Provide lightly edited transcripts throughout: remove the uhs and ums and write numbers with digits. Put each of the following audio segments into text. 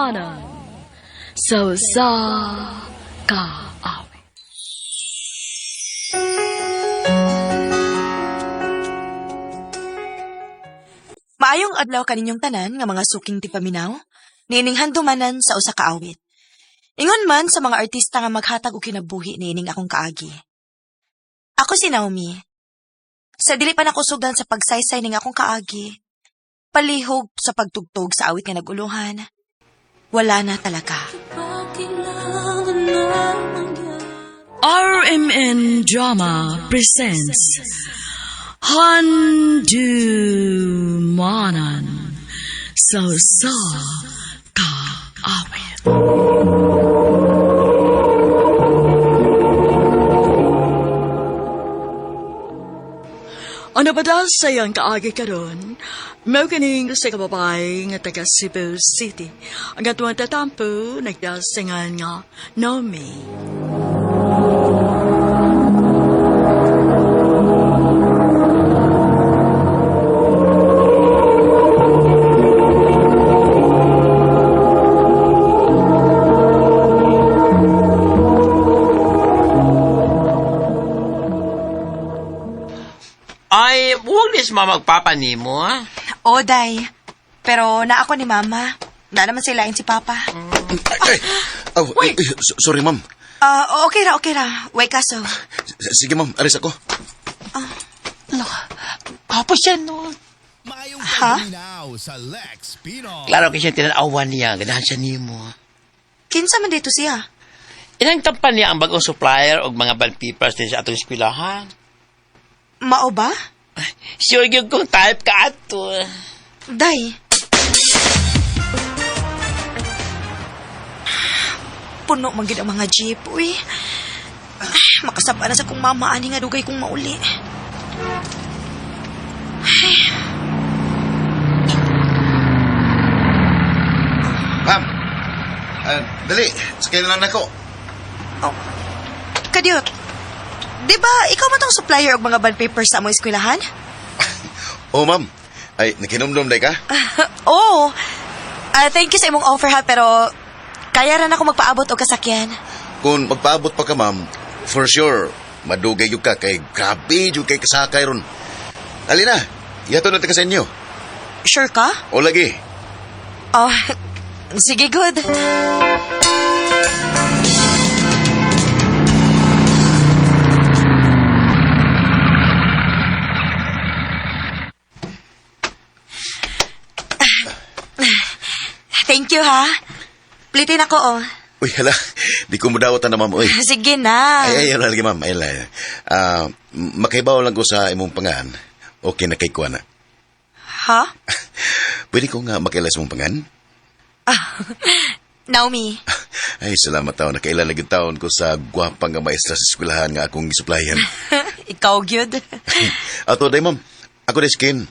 manan. So sa kaawit. Maayong adlaw kaninyong tanan nga mga suking tipaminaw, niining handumanan sa usa ka awit. Ingon man sa mga artista nga maghatag og kinabuhi niining akong kaagi. Ako si Naomi. Sa dili pa nako sugdan sa pagsaysay ning akong kaagi, palihog sa pagtugtog sa awit nga naguluhan, wala na talaga. RMN Drama presents Handumanan So Sa Kaawit. Ano ba daw sayang kaagi karon? Mao kining sa kababay nga taga Cebu City. Ang atuang tatampo nagdasingan nga Naomi. Ay, huwag nis mamagpapa ni mo, ha? O, day. Pero na ako ni Mama. Na naman silain si Papa. Sorry, ma'am. Okay ra. Way kaso. Sige, ma'am. Aris ako. Papa siya, no? Ha? Sa Lex Pino. Klaro kasi tinanawan niya, ganahan siya ni mo. Kinsa man dito siya? Inang tampan niya ang bagong supplier o mga band papers din sa atong eskwelahan. Mao ba? Sure yung kung type ka ato. Day. Puno man gid ang mga jeep, uy. Makasaba na sa kong mama ani nga dugay kong mauli. Ma'am. Dali. Sakay na lang ako. Oh. Kadiyot. Di ba, ikaw man tong supplier og mga bond papers sa among eskwelahan? Oh, ma'am. Ay, nakinomdom day ka? Oo. Thank you sa imong offer ha, pero kaya rin ako magpaabot og kasakyan. Kung magpaabot pa ka, ma'am, for sure, madugay yung ka kay grabe yung kay kasakay ron. Alina, yato natin ka sa inyo. Sure ka? O lagi. Oh, sige, good. Thank you, ha? Plitin ako, oh. Uy, hala. Di ko mudawatan na, ma'am. Uy. Sige na. Ay, lagi, ma'am. Ay, makaibaw lang ko sa imong pangan. Okay na kay kuha na. Ha? Pwede ko nga makailas mong pangan? Naomi. Ay, salamat taon. Nakailalagin taon ko sa gwapang nga maestra sa eskwelahan nga akong isuplayan. Ikaw, good. Ato, day, ma'am. Ako day skin.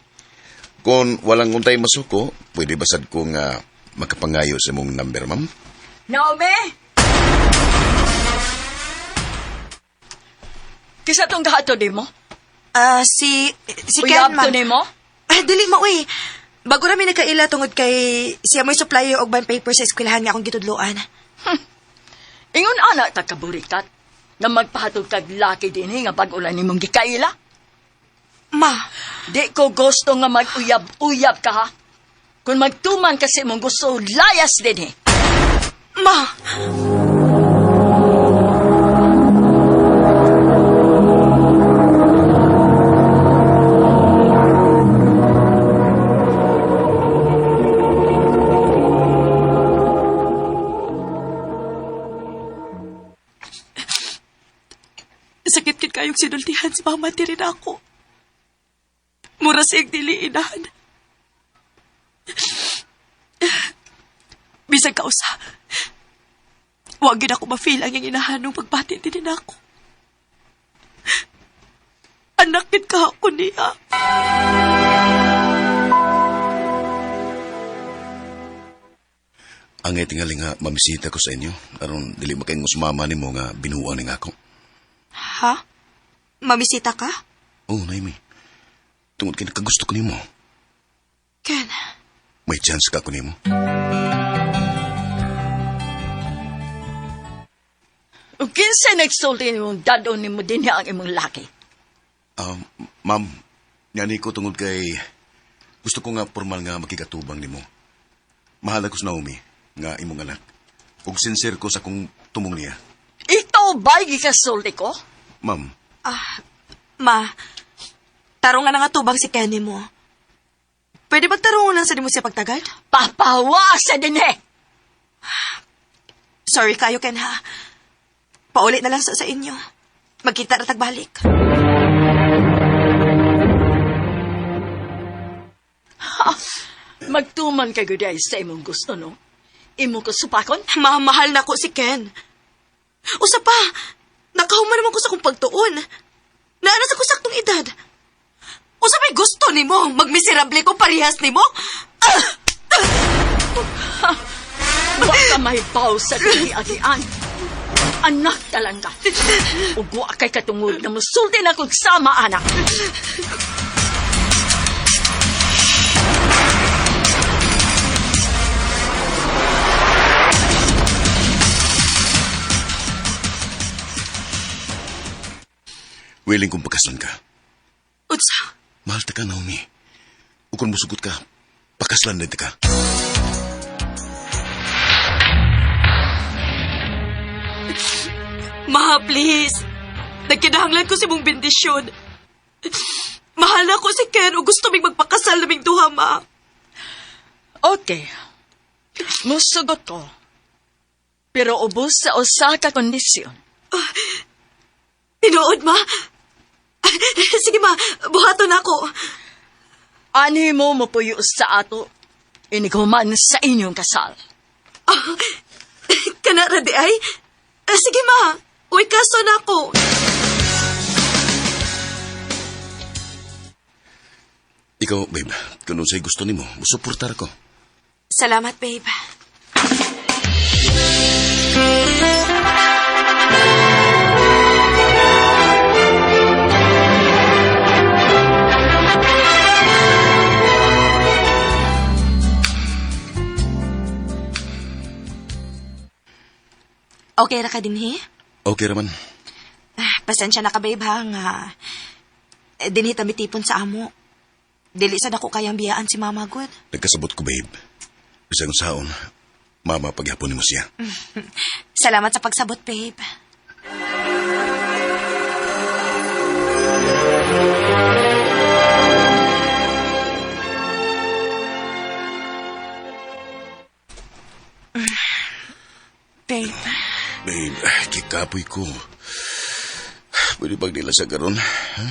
Kung walang untay masuko, pwede basad ko nga makapangayo sa mong number, ma'am? Naomi! Kisa tong gato di mo? Si Ken, Uyab ma'am. to ni mo? Dili mo, uy. Bago rami nagkaila tungod kay siya may supplier og bond paper sa eskwelahan nga akong gitudloan. Ingon anak ta kaburikat nga magpahatog kag laki dinhi nga pag-ulan nimong gikaila. Ma, Di ko gusto nga mag-uyab-uyab ka ha. Kung magtuman kasi mong gusto layas dinhi. ma. Sakit kit kayong sinultihan si mama ti rin ako. Mura siyang diliinan. Bisag ka usa. Huwag yun ako ma-feel ang yung inahanong pagpati din ako. Anakit ka ako niya. Ang tingali nga mamisita ko sa inyo. Aron dili makayong sumama ni mo nga binuuan ni nga ako. Ha? Mamisita ka? Oh, Naimi. Tungod kay nakagusto ko nimo. Ken, May chance ka ko nimo. Kinsa nagsulti mong dadon ni mo din ang imong laki? Ma'am, yani ko tungod kay gusto ko nga formal nga makikatubang nimo. Mahal ako sa Naomi, nga imong anak. Ug sincere ko sa kung tumong niya. Ito ba'y gikasulti ko? Ma'am, Ma, tarungan na nga tubang si Kenny mo. Pwede magtarungan lang sa di mo siya pagtagad? Papawa sa din eh! Sorry kayo, Ken, ha? Paulit na lang sa inyo. Magkita na tagbalik. Magtuman ka guday sa imong gusto, no? Imo ko supakon? Mahal na ko si Ken. Usa pa, nakahuman naman ko sa kong pagtuon. Naana sa ko saktong edad. Usa may gusto ni mo, magmiserable ko parehas ni mo. Baka may baw sa agian. Anak talaga. Ugwa kay katungod na musulti na kong sama, anak. willing kong pakaslan ka. Utsa, Mahal ta ka, Naomi. Ug kung musugot ka, pakaslan din ta ka. Ma, please. Nagkinahanglan ko si mong bendisyon. Mahal na ko si Ken o gusto mig magpakasal naming duha, ma. Okay. Musugot ko. Pero ubos sa usa ka kondisyon. Tinuod, ma. Sige, ma. Buhaton ako. Ani mo mapuyo sa ato. Iniguman sa inyong kasal. Kanara di ay? Sige, ma. Uy, kaso na ako. Ikaw, babe, kung sa'y gusto nimo, musuportar ko. Salamat, babe. Okay ra ka din, he? Okay raman. Pasensya na ka, babe, ha, nga dinhi ta mitipon sa amo. Dili sad ako kayang biyaan si Mama God. Nagkasabot ko, babe. Isang saon, mama paghapon mo siya. Salamat sa pagsabot, babe. Babe, Babe, kikapoy ko. Pwede bang nila sa garon? Ha?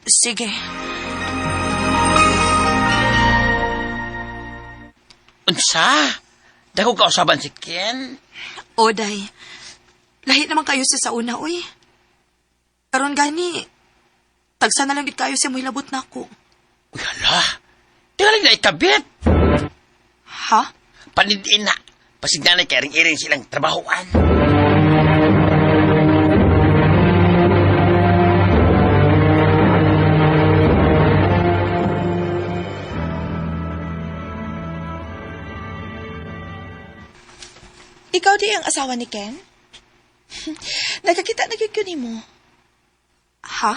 sige. Unsa? Dako ka usaban si Ken? Oday, lahi naman kayo sa una, uy. Karon gani, tagsa na lang gid kayo sa muy labot na ako. Uy, hala. Tingaling na ikabit. Ha? Panindiin na. Pasigdanay kay ring-iring silang trabahoan. Ikaw di ang asawa ni Ken? Nagkakita na yun mo. Ha?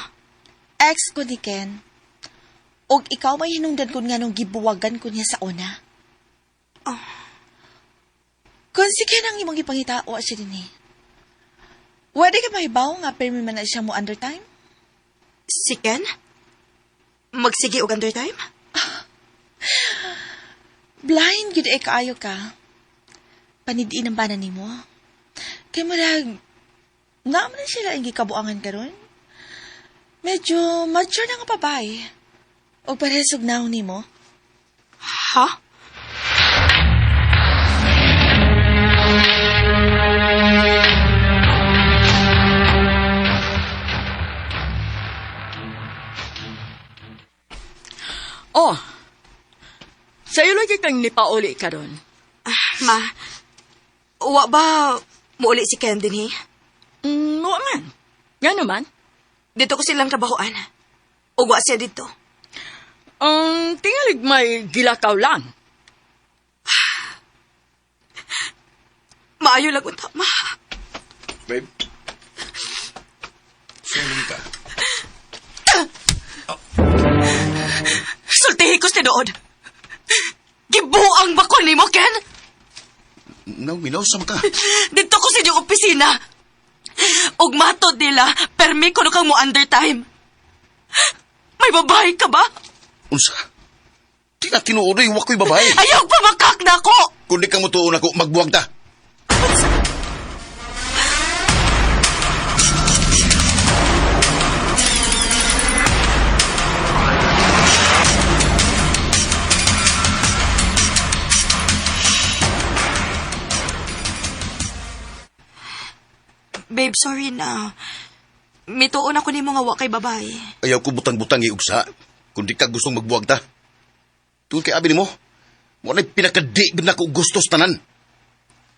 Ex ko ni Ken. Og ikaw may hinungdan ko nga nung gibuwagan ko niya sa una. Kung si Ken ang imong ipangitao siya din eh. Wede ka mahibaw nga permi man na siya mo under time? Si Ken? Magsige og under time? Blind gid ay kaayo ka. Panidiin ang banan ni mo. Kay marag, naman na sila ang gikabuangan karon. Medyo mature na nga babae. O parehasog naong ni mo. Ha? Oh, sa'yo lagi kang nipauli ka doon. Ma, wa ba muuli si Ken din, he? Oo man. Nga naman. Dito ko silang trabahoan. O wa siya dito. Tingalig may gilakaw lang. Maayo lang unta, ma. Babe. Swimming ka. Sultihi ko si Dood. Gibuang ba ko ni mo, Ken? Naomi, nausam ka. Dito ko sa inyong opisina. Ug matod nila, permi ko na kang mo undertime. May babae ka ba? Unsa? Di na tinuodoy, wako'y babae. Ayaw pa makak na ko! Kung di ka mo tuon ako, magbuwag ta. Babe, sorry na. Mituon ako ni mga wakay babae. Ayaw ko butang-butang iugsa. Kung di ka gustong magbuwag ta. Tuon kay abi nimo. Mo na pinakadi gid nako gustos tanan.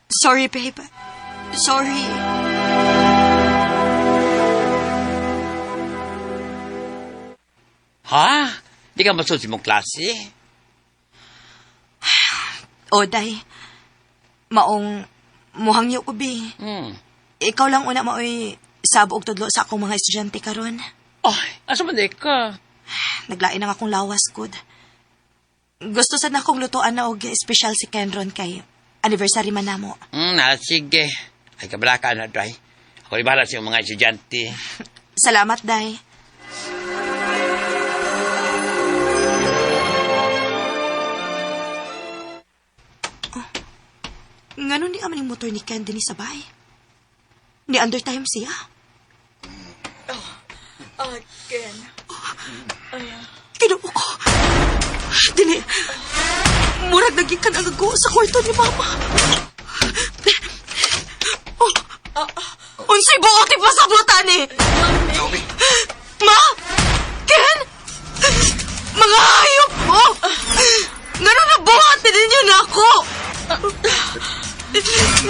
Sorry, babe. Sorry. Ha? Di ka masunod sa mong klase? Oday. Maong muhangyo ko, bi. Ikaw lang una maoy sabo og tudlo sa akong mga estudyante karon. Ay, asa man di ka? Naglain ang akong lawas, good. Gusto sad na akong lutuan na og special si Kenron kay anniversary man namo. Sige. Ay, kabala ka na, Dry. Ako ibahala sa mga estudyante. Salamat, Day. Oh. Ngano ni amaning motor ni Ken din sa bahay? Ni undertime siya? Ken. Kinuo ko. Dili. Murag naging ka nagago sa kwarto ni Mama. Unsay buot ipasabutan ni? Naomi. Ma! Ken! Mga hayop mo! Ngano na buhat na ninyo na ako?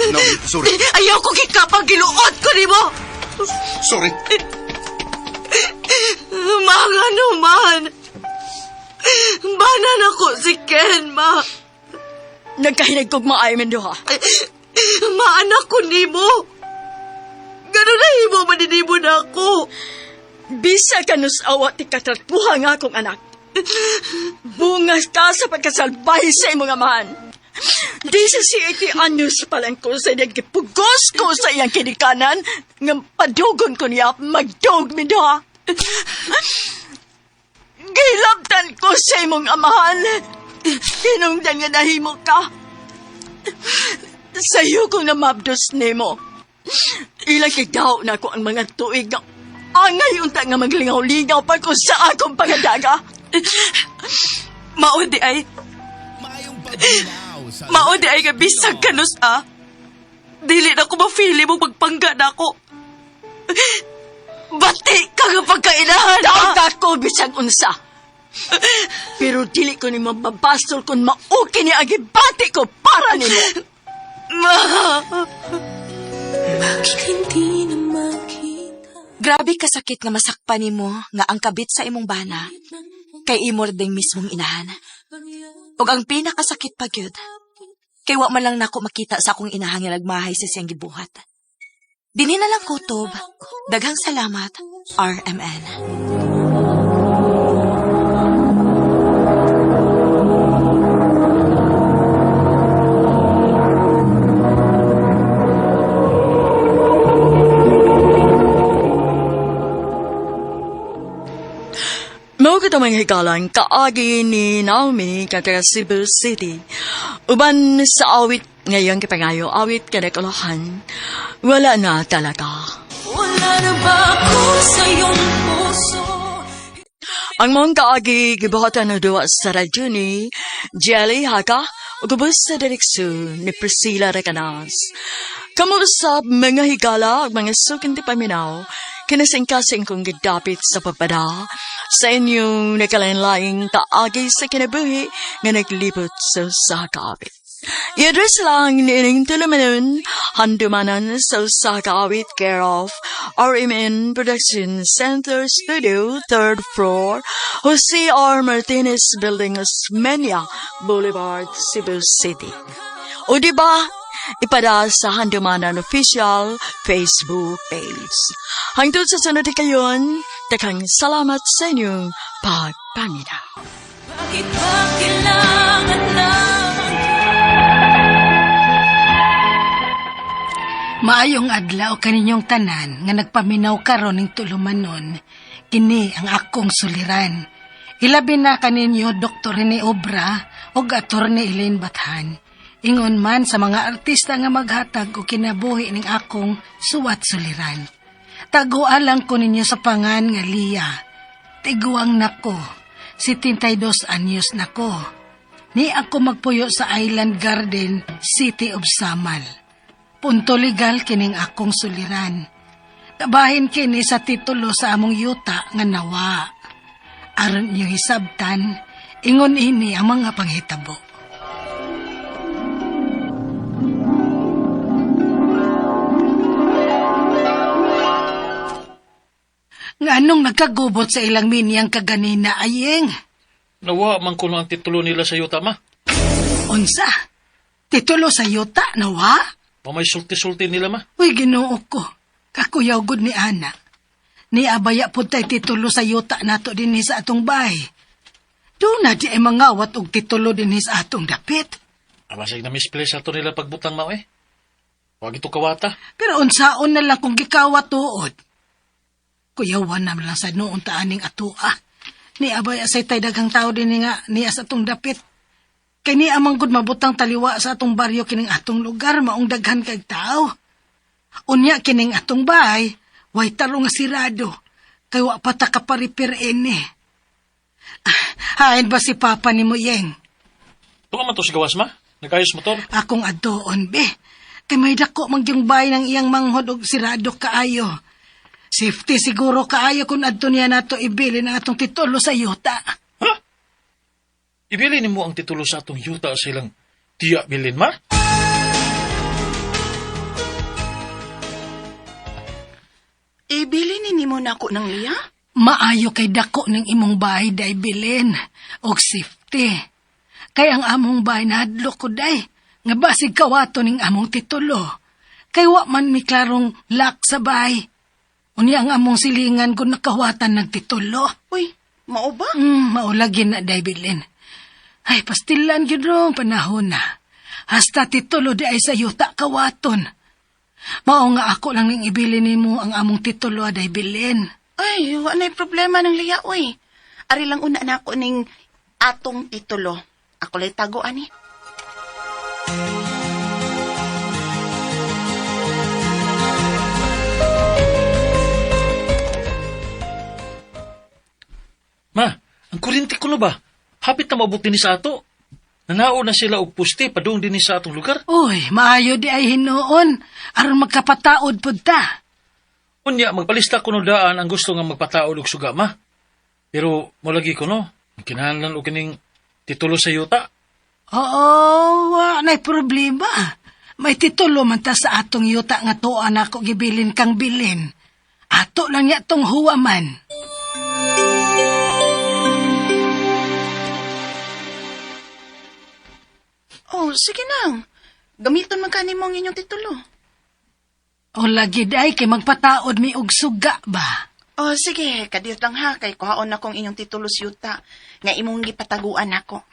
Naomi, sorry. Ayaw ko gikapang giluot ko ni mo! Sorry. Mga naman! Banan ako si Ken, ma! Nagkahinag kog maayo men duha. Maanak ko ni mo! Gano'n na himo maninimo na ako! Bisa ka nus awa ti katratuha nga akong anak. Bungas ka sa pagkasalbay sa imong amahan. Di sa 80 anyos pa lang ko sa iyang gipugos ko sa iyang kinikanan nga padugon ko niya magdog mi duha. Gilabtan ko sa imong amahan. Hinungdan nga nahimo ka. Sa'yo kong namabdos nimo. Ilang kagdaw na ko ang mga tuig nga angay unta nga maglingaw-lingaw pa ko sa akong pangadaga. Maudi ay, Mayong paginaw sa maudi ay nga bisag kanus Dili na ko mafili mo magpangga na ako. Bati ka nga pagkainahan, Daog ako bisag unsa. Pero dili ko ni mababasol kung mauki ni agibati ko para nimo. Ma! Grabe kasakit nga masakpan nimo nga ang kabit sa imong bana kay imor ding mismong inahan. Ug ang pinakasakit pa gyud kay wa man lang nako makita sa akong inahan nga nagmahay sa siyang gibuhat. Dinhi na lang kutob. Daghang salamat, RMN. Mao kita mga hikalang kaagi ni Naomi kata Cebu City. Uban sa awit ngayong kipangayo, awit kadakalahan. Wala na talaga. Wala na ba ako sa iyong puso? Ang mga kaagi gibuhatan na duwa sa radyo ni Jelly Haka o gubos sa direksyon ni Priscilla Recanas. Kamuusap mga higala at mga sukin ti paminaw, kinasing-kasing kong gidapit sa papada sa inyong nakalain-laing kaagi sa kinabuhi nga naglibot sa kaawit. I-address lang ni ining tulumanon, handumanan sa kaawit care of RMN Production Center Studio, 3rd floor, Jose R. Martinez Building, Osmeña Boulevard, Cebu City. O diba, ipada sa Handumanan Official Facebook page. Hangtod sa sunod kayon, takang salamat sa inyong pagpangina. Bakit ba kailangan Maayong adlaw kaninyong tanan nga nagpaminaw karon ning tulumanon, kini ang akong suliran. Ilabi na kaninyo Dr. Rene Obra o Attorney Elaine Bathan. Ingon man sa mga artista nga maghatag o kinabuhi ning akong suwat suliran. Tagualang ko ninyo sa pangan nga Lia. Tiguang nako, 72 anyos nako. Ni ako magpuyo sa Island Garden, City of Samal. Punto legal kining akong suliran. Tabahin kini sa titulo sa among yuta nga nawa. Aron niyo hisabtan, ingon ini ang mga panghitabo. Nganong nagkagubot sa ilang miniyang kaganina, ayeng? Nawa man kuno ang titulo nila sa yuta, ma. Unsa? Titulo sa yuta, nawa? Pamay sulti-sulti nila, ma. Uy, Ginoo ko. Kakuyaw gud ni Ana. Ni abaya po tay titulo sa yuta nato dinhi sa atong bahay. Doon na di ay mangawat og titulo dinhi sa atong dapit. Amasig na misplace ato nila pagbutang, ma, eh. Huwag ito kawata. Pero unsaon na lang kung gikawat tuod. Kuyawan na lang sa noon taaning atua. Ni abaya say tay daghang tao dinhi nga niya sa atong dapit. Kay ni amang gud mabutang taliwa sa atong baryo kining atong lugar maong daghan kag tao. Unya kining atong bahay, way taro nga sirado. Kay wa pa ta kaparipir ini. Hain ba si Papa ni mo, Yeng? Tunga man to si gawas, ma. Nagayos motor. Akong adoon, be. Kay may dako mang yung bahay ng iyang manghod og sirado kaayo. Safety siguro kaayo kung adto niya nato ibili ng atong titulo sa yuta. Ha? Ibili ni mo ang titulo sa atong yuta sa ilang tiya bilin, ma? Ibili ni mo na ako ng Lia? Maayo kay dako ng imong bahay day bilin og safety. Kay ang among bahay nahadlok ko day nga basig kawato ning among titulo. Kay wa man mi klarong lock sa bahay. Unya ang among silingan kung nakawatan ng titulo. Uy, mao ba? Maulagin na day bilin. Ay, pastilan yun rong panahon na. Hasta titulo di ay sa yuta kawaton. Mao nga ako lang ning ibili nimo ang among titulo aday bilin. Ay, wala na problema ng Lia, uy. Ari lang una na ako ning atong titulo. Ako lay tago, ani. Ma, ang kurinti ko na ba? Hapit na mabuti ni sa ato. Nanao na sila og puste padung din sa atong lugar. Uy, maayo di ay hinuon. Aron magkapataod pud ta. Unya, magpalista ko no daan ang gusto nga magpataod og suga, ma. Pero, malagi ko no, kinahanglan og kining titulo sa yuta. Oo, na'y problema. May titulo man ta sa atong yuta nga tuan ako gibilin kang bilin. Ato lang niya tong huwaman. Oh, sige nang. Gamiton man kani mo ang inyong titulo. O lagi day kay magpataod mi og suga ba? Oh, sige. Kadiyot lang ha. Kay kuhaon na kong inyong titulo sa yuta. Nga imong gipataguan ako.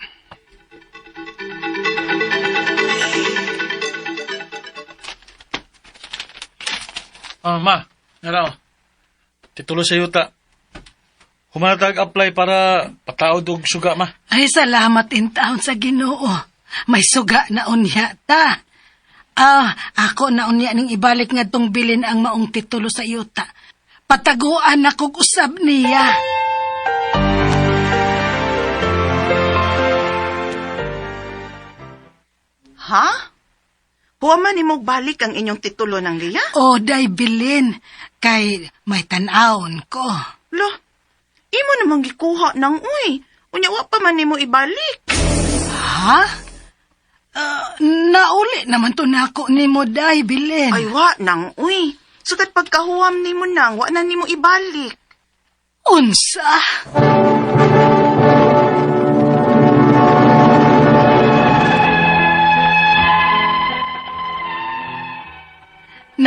Ma, naraw. Titulo sa yuta. Humanatag apply para pataod og suga, ma. Ay, salamat in taon sa Ginoo. May suga na unya ta. Ako na unya ning ibalik nga tong bilin ang maong titulo sa yuta. Pataguan ako usab niya. Ha? Huwaman ni mo balik ang inyong titulo ng Lia? O, day bilin. Kay may tanawon ko. Lo, imo namang gikuha ng uy. Unya wa pa man nimo ibalik. Ha? Nauli naman to nako ni mo day bilin. Ay wa nang uy. Sukat pagkahuwam nimo nang wa na nimo ibalik. Unsa?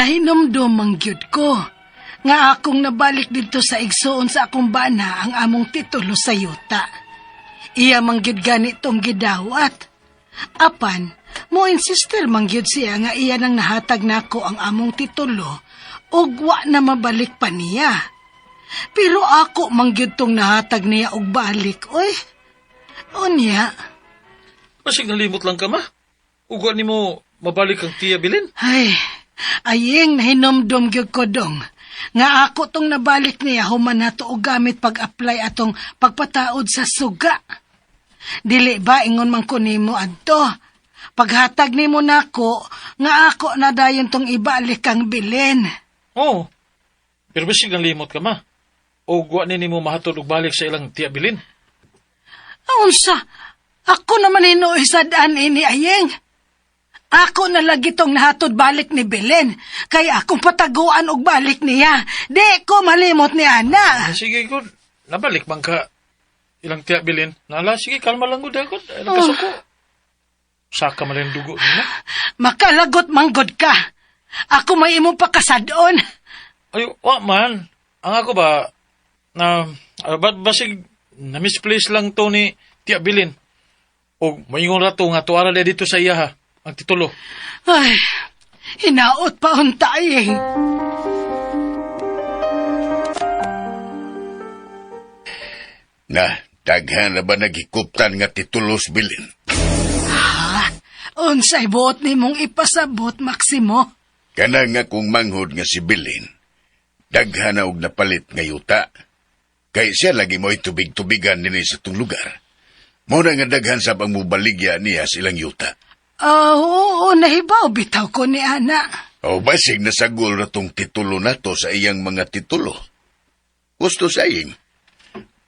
Nahinomdom ang gyud ko. Nga akong nabalik dito sa igsoon sa akong bana ang among titulo sa yuta. Iya mangyud ganitong gidawat. Apan, mo insister mangyud siya nga iya nang nahatag nako ang among titulo ug wa na mabalik pa niya. Pero ako mangyud tong nahatag niya og balik, oy. Unya, Basig nalimot lang ka, ma. Ugwa ni mo mabalik ang tiya bilin. ay, ayeng nahinomdom gyud ko dong. Nga ako tong nabalik niya human nato og gamit pag-apply atong pagpataod sa suga. Dili ba ingon man ko nimo adto? Paghatag nimo nako nga ako na dayon tong ibalik kang bilin. Oo. Pero basig nalimot ka, ma. Ugwa ni mo mahatod og balik sa ilang tiya bilin. Unsa? Ako naman hinuoy sa daan ini ayeng. Ako na lagi tong nahatod balik ni Belen. Kaya akong pataguan og balik niya. Di ko malimot ni Ana. Sige, good. Nabalik man ka ilang tiya bilin. Nala, sige, kalma lang good, good. Nagkasuko. Saka man rin dugo nila. Makalagot manggod ka. Ako may imo pa kasadon. Ay, wa man. Ang ako ba, basig, na-misplace lang to ni tiya bilin. O maingon rato nga tuara na dito sa iya ha, ang titulo. Ay, hinaot pa unta ayeng. Na, daghan na ba nagikuptan nga titulos bilin? Unsay buot ni mong ipasabot, Maximo? Kana nga kung manghod nga si Bilin, daghan na og napalit nga yuta. Kay siya lagi mo tubig-tubigan nini sa tong lugar. Muna nga daghan sa pangmubaligya niya silang yuta. Oo, nahibaw bitaw ko ni Ana. O basig nasagol na tong titulo nato sa iyang mga titulo. Gusto saying,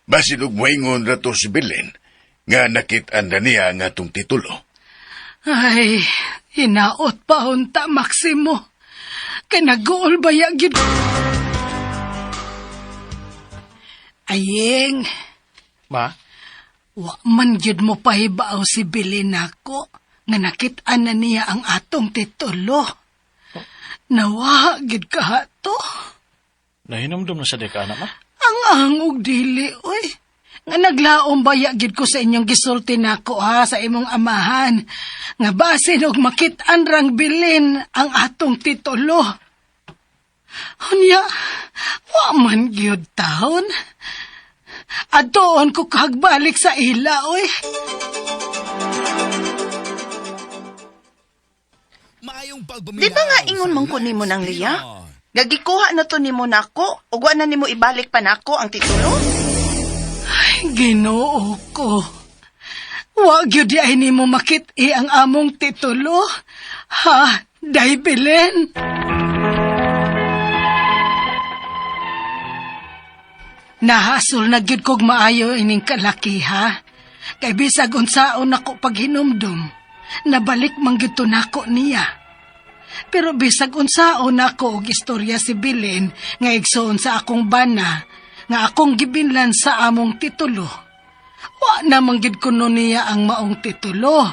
basin og moingon na to si Bilin, nga nakit-an na niya nga tong titulo. Ay, hinaot pa unta, Maximo. Kay nag-uol ba yagid? Ayeng, Ma? wa man gyud mo pahibaw si Bilin nako nga nakit-an na niya ang atong titulo. Nawa gid ka to. Nahinomdom na sa deka, anak, ma? Ang angog dili, oy. Nga naglaom baya gid ko sa inyong gisulti nako ha sa imong amahan. Nga basin og makit-an rang bilin ang atong titulo. Unya, wa man gyud taon. Adoon ko kagbalik sa ila, oy. Di ba nga ingon mong kunin mo ng Lia? Gagikuha na to nimo nako, ug wa na nimo ibalik pa nako ang titulo? Ginoo ko. Wa gyud di ay nimo makit-i ang among titulo. Ha, day Belen. Nahasol na gyud kog maayo ining kalaki ha. Kay bisag unsaon ako paghinumdum, nabalik man gyud to nako niya. Pero bisag unsaon ako og istorya si Belen nga igsoon sa akong bana, nga akong gibinlan sa among titulo. Wa na manggid kuno niya ang maong titulo.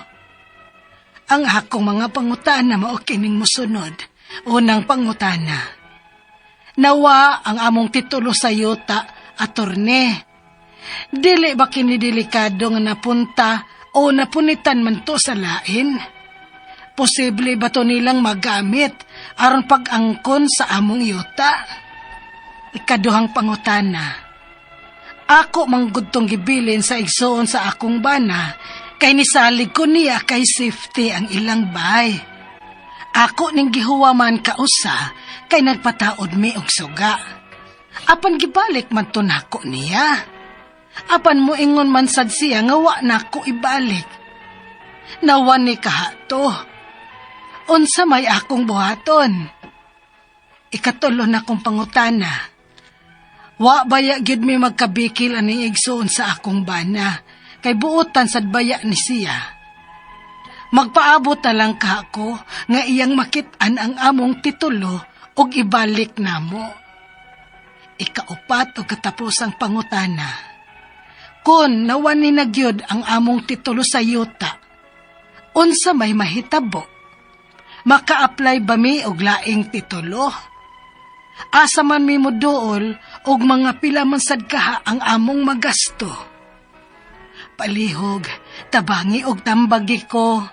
Ang akong mga pangutana mao kining mosunod. Unang pangutana. Nawa ang among titulo sa yuta, atorne. Dili ba kini delikado nga napunta o napunitan man to sa lain? Posible ba to nilang magamit aron pag-angkon sa among yuta? Ikaduhang pangutana. Ako manggod tong gibilin sa igsoon sa akong bana, kay nisalig ko niya kay safety ang ilang bay. Ako ning gihuwaman kausa, kay nagpataod mi og suga. Apan gibalik man to nako niya. Apan mo ingon man sad siya nga wa nako ibalik. Nawan ni kahato. Unsa may akong buhaton? Ikatulo na kong pangutana. Wa baya gid mi magkabikil ani igsoon sa akong bana, kay buotan sad baya ni siya. Magpaabot na lang ka ako nga iyang makit-an ang among titulo og ibalik namo. Ikaupat o katapusang pangutana. Kun nawan ni nagyod ang among titulo sa yuta, unsa may mahitabo? maka-apply ba mi og laing titulo? Asa man mi mo dool og mga pila man sad kaha ang among magasto. Palihog, tabangi og tambagi ko.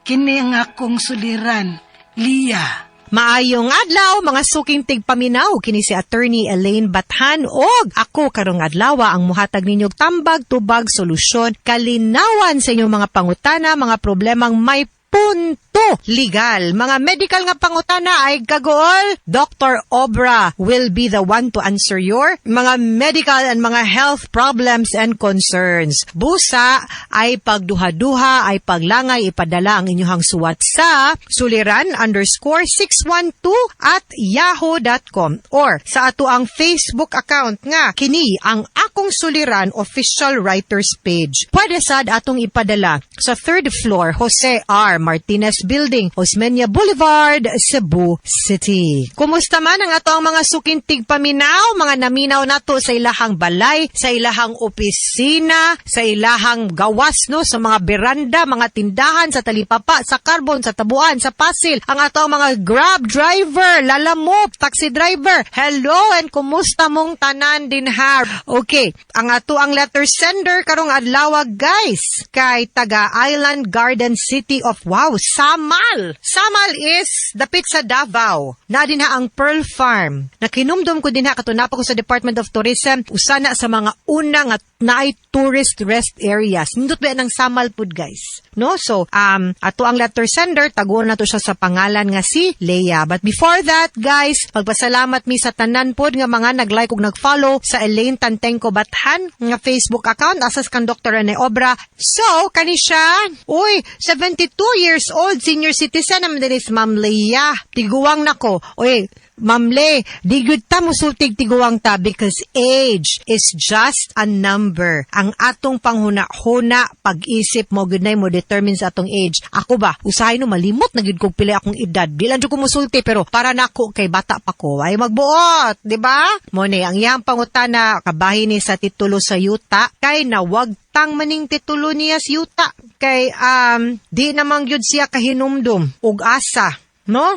Kini ang akong suliran, Lia. Maayong adlaw mga suking tigpaminaw kini si Attorney Elaine Bathan og ako karong adlaw ang muhatag ninyog tambag tubag solusyon kalinawan sa inyong mga pangutana, mga problemang may punto legal. Mga medical nga pangutana ay kagool, Dr. Obra will be the one to answer your mga medical and mga health problems and concerns. Busa ay pagduha-duha, ay paglangay, ipadala ang inyong suwat sa suliran_612@yahoo.com or sa ato ang Facebook account nga kini ang Akong Suliran official writers page. Pwede sad atong ipadala sa 3rd floor Jose R. Martinez Building, Osmeña Boulevard, Cebu City. Kumusta man ang ato ang mga suking tigpaminaw, mga naminaw nato sa ilahang balay, sa ilahang opisina, sa ilahang gawas, no, sa mga beranda, mga tindahan, sa talipapa, sa carbon, sa tabuan, sa pasil, ang ato ang mga grab driver, lalamop, taxi driver. Hello and kumusta mong tanan din ha? Okay, ang ato ang letter sender karong adlaw guys kay taga Island Garden City of Samal. Samal is dapit sa Davao. Na din ha ang Pearl Farm. Nakinumdum ko din ha katunapa ko sa Department of Tourism usana sa mga unang at naay tourist rest areas. Nindot ba ng Samal pud guys? No? So, ato ang letter sender, taguan na to siya sa pangalan nga si Leia. But before that, guys, magpasalamat mi sa tanan pod nga mga nag-like ug nag-follow sa Elaine Tantengco Bathan nga Facebook account asas kan Dr. Rene Obra. So, kani siya, 72 years old, senior citizen naman din is Ma'am Leia. Tiguang nako. Ma'am Le, di good ta musultig tiguang ta because age is just a number. Ang atong panghuna-huna, pag-isip mo, good na mo determines atong age. Ako ba, usahay no malimot na gud kog pili akong edad. Di lang ko musulti pero para nako kay bata pa ko ay magbuot, di ba? Mo ni ang iyang pangutana kabahin ni sa titulo sa yuta kay nawag tang maning titulo niya sa yuta kay di namang gyud siya kahinumdum ug asa, no?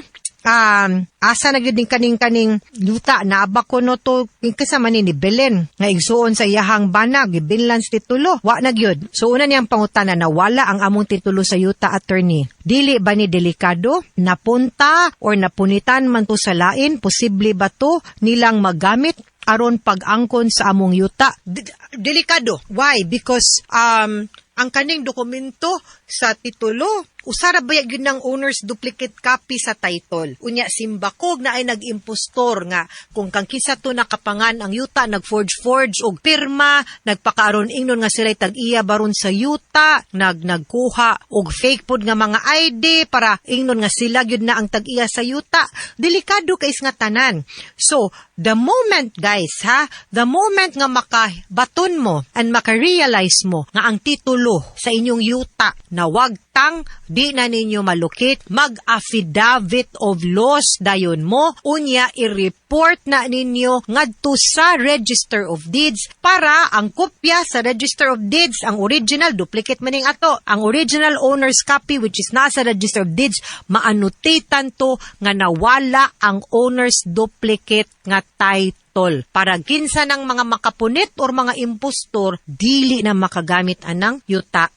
Asa na gyud ning kaning yuta na abako no to kasama ni Belen nga igsuon sa iyahang banag gibilans titulo wa na gyud. So una niyang pangutana na wala ang among titulo sa yuta, attorney. Dili ba ni delikado napunta or napunitan man to sa lain? Posible ba to nilang magamit aron pag-angkon sa among yuta? Delikado. Why? Because ang kaning dokumento sa titulo usara ba yun ng owner's duplicate copy sa title. Unya simbakog na ay nag-impostor nga kung kang kisa to nakapangan ang yuta, nag-forge og pirma, nagpakaaron ingnon nga sila'y tag-iya baron sa yuta, nagkuha og fake pod nga mga ID para ingnon nga sila gyud na ang tag-iya sa yuta. Delikado kais nga tanan. So, the moment guys the moment nga makabaton mo and makarealize mo nga ang titulo sa inyong yuta na wag tang di na ninyo malukit, mag-affidavit of loss dayon mo, unya i-report na ninyo ngadto sa Register of Deeds para ang kopya sa Register of Deeds, ang original, duplicate maning ato, ang original owner's copy which is nasa Register of Deeds, maannotatean to nga nawala ang owner's duplicate nga title. Para kinsa ng mga makapunit or mga impostor, dili na makagamit anang yuta.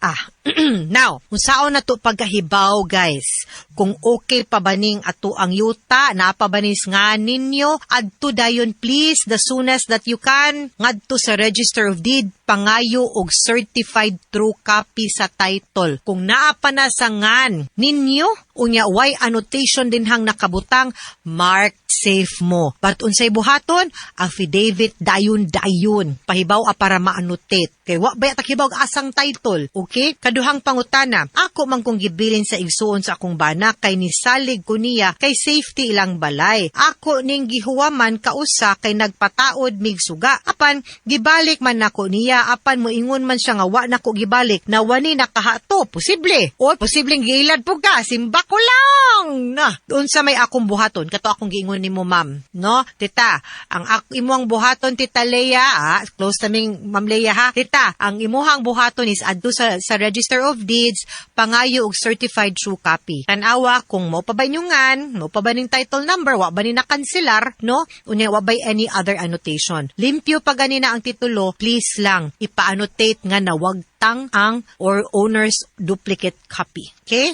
Now, kung saan na to pagkahibaw guys, kung okay pa baning ato ang yuta, napabanis nga ninyo, adto dayon please, the soonest that you can, ngadto sa Register of Deed, pangayo og certified true copy sa title. Kung naapa na sa ngan ninyo, unya way annotation din hang nakabutang, mark safe mo. But unsay buhaton, affidavit dayon. Pahibaw para ma-annotate. Kay wa ba takibaw asang title, okay? Kaduhang pangutana, ako man kung gibilin sa igsuon sa akong bana kay nisalig ko niya kay safety ilang balay. Ako ning gihuwaman kausa kay nagpataod mig suga. Apan gibalik man nako niya, apan moingon man siya nga wa nako gibalik, na wani nakahato, posible. O posibleng gilad po ka, simba ko lang. Na, unsa may akong buhaton, kato akong giingon nimo ma'am, no? Tita, ang imuhang buhaton Tita Leia, close naming Ma'am Leia ha. Tita, ang imuhang buhaton is adto sa Register Register of Deeds, pangayo og certified true copy. Tanawa kung mo pa ba inyungan, mo pa ba ning title number, wa ba ni nakanselar, no? Unya wa ba any other annotation. Limpyo pa ganina ang titulo, please lang ipa-annotate nga nawagtang ang or owner's duplicate copy. Okay?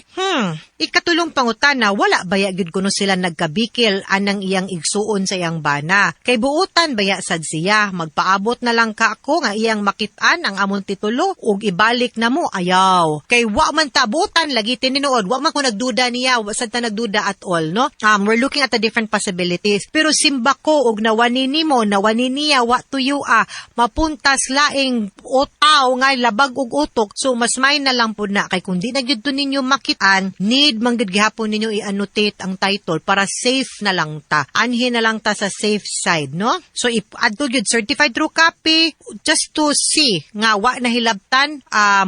Ikatulong pangutana, wala baya gyud kuno sila nagkabikil anang iyang igsuon sa iyang bana. Kay buutan baya sad siya, magpaabot na lang ka ako nga iyang makitaan ang among titulo ug ibalik na mo ayaw. Kay wa man tabutan lagi tinuod, wa man ko nagduda niya, wa sad ta nagduda at all, no? We're looking at the different possibilities. Pero simba ko og nawani nimo, nawani niya, wa tuyo mapuntas laing otaw nga labag og utok. So mas may na lang pud na kay kun di na gyud to ninyo makitaan, need man gyud gihapon ninyo i-annotate ang title para safe na lang ta. Anhin na lang ta sa safe side, no? So adto gyud certified true copy just to see nga wa nahilabtan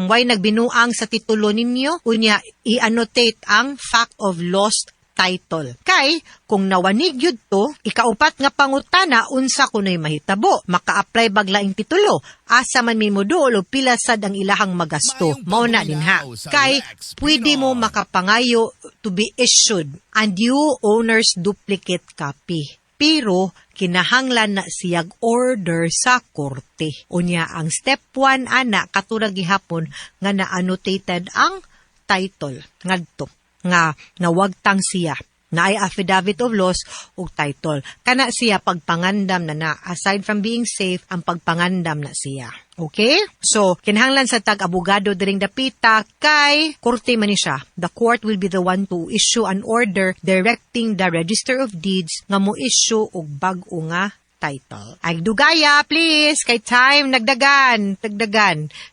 why nagbinuang sa titulo ninyo, unya i-annotate ang fact of lost title. Kay, kung nawanig yun to, ikaupat nga pangutana, unsa kuno'y mahitabo, maka-apply baglaing titulo, asa man min mo dool o pila sad ang ilahang magasto. Mauna din ha. Kay, pwede mo makapangayo to be issued a new owner's duplicate copy. Pero, kinahanglan na siyag order sa korte. Unya, ang step 1, ana, katurag gihapon nga na-annotated ang title. Ngadto nga nawagtang siya na ay affidavit of loss o title. Kana siya pagpangandam na aside from being safe, ang pagpangandam na siya. Okay? So, kinahanglan sa tag-abogado diring dapita kay korte man ni siya. The court will be the one to issue an order directing the Register of Deeds nga mo issue og bag-o nga title. Ay dugaya, please, kay time, nagdagan.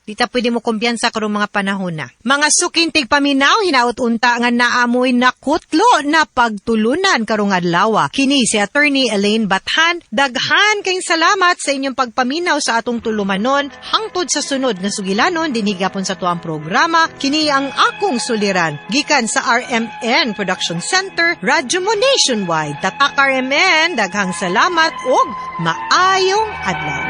Di ta pwede mo kumpiyansa karong mga panahon na. Mga sukintig paminaw, hinaut-unta nga naamoy nakutlo na pagtulunan karong adlaw. Kini si Attorney Elaine Bathan. Daghan kayong salamat sa inyong pagpaminaw sa atong tulumanon. Hangtod sa sunod nga sugilanon, dinigapon sa tuang programa. Kini ang akong suliran. Gikan sa RMN Production Center, Radyo mo Nationwide. Tatak RMN, daghang salamat og maayong adlaw.